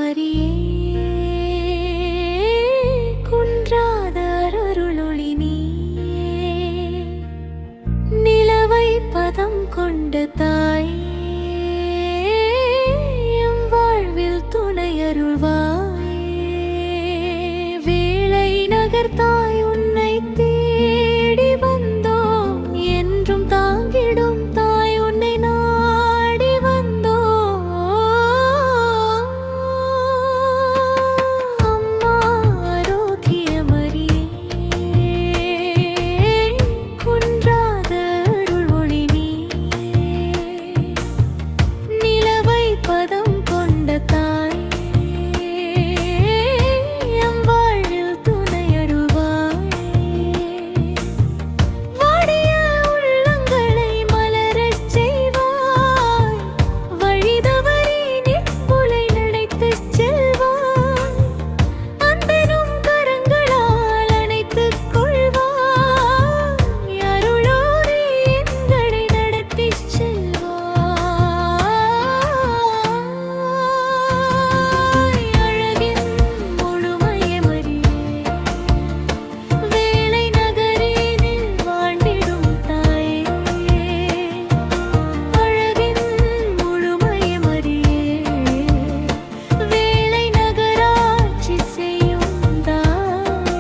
மரியே குன்றாத அருளொளி நீயே நிலவை பதம் கொண்ட தாயே எம் வாழ்வில் துணையருள்வாயே வேளை நகர்த்தாய் உன்னை தேடி வந்தோம் என்றும் தாங்கிடும் தாய் உன்னை நாடி வந்தோம் அம்மா ஆரோக்கிய மரியே குன்றாத அருள்ஒளி நீயே நிலவை பதம் கொண்ட தாயே எம் வாழ்வில் துணையருள்வாயே வாடிய உள்ளங்களை மலரச் செய்வாய் வழிதவறி நிற்புலை நனைத்துச் செல்வாய் அன்பெனும் கரங்களால் அணைத்துக் கொள்வாய் அருளோடு எங்களை நடத்திச் செல்வாய் அழகின் முழுமைய மரியே வேளை நகரினில் வாழ்ந்திடும் தாயே அழகின் முழுமைய மரியே வேளை நகராட்சி செய்யும் தாயே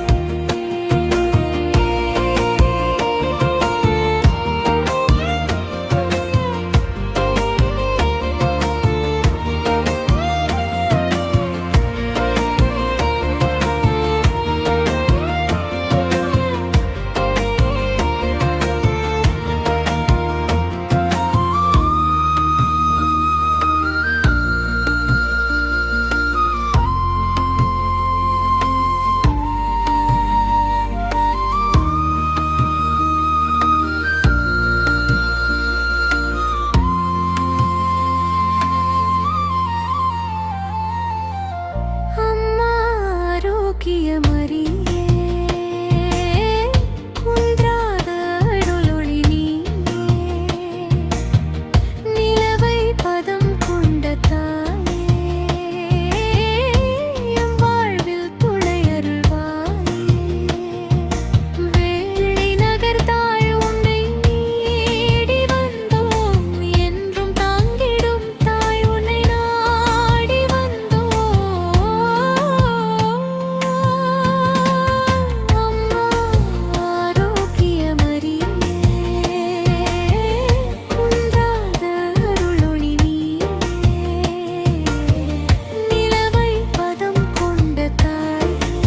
அம்மா ஆரோக்கிய மரியே குன்றாத அருளொளி நீயே நிலவை பதம் கொண்ட தாயே எம் வாழ்வில் துணையருள்வாயே வேளை நகர்த்தாய் உன்னை நீடி வந்தோம் என்றும் தாங்கிடும் தாய் உன்னை நாடி வந்தோம் அம்மா ஆரோக்கிய மரியே குன்றாத அருளொளி நீயே நிலவை பதம் கொண்ட தாயே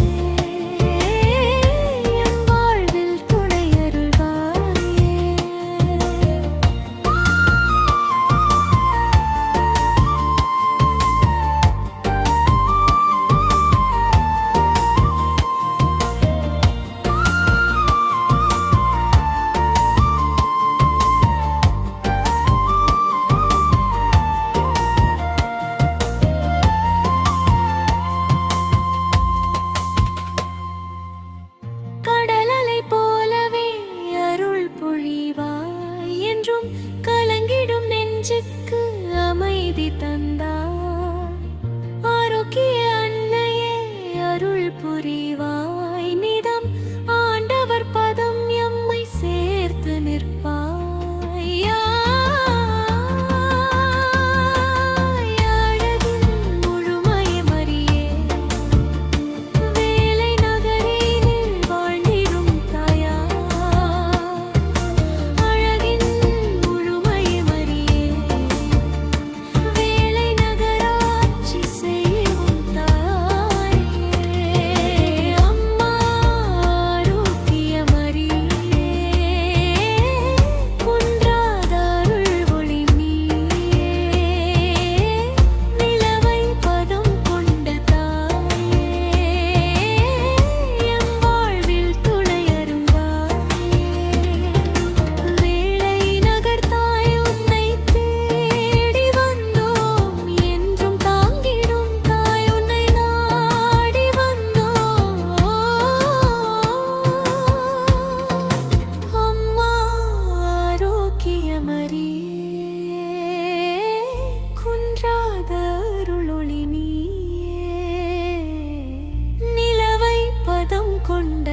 எம் வாழ்வில் துணையருள்வாயே கடலலை போலவே அருள் பொழிவாய் என்றும் கலங்கிடும் நெஞ்சுக்கு அமைதி தந்தாய் ஆரோக்கிய அன்னையே அருள் புரிவாய் நிதம் ஆண்டவர் பதம் எம்மை சேர்த்து நிற்பாய் அழகின் முழுமைய மரியே வேளை நகரினில் வாழ்ந்திடும் தாயா அழகின் முழுமைய மரியே வேளை நகராட்சி கொண்ட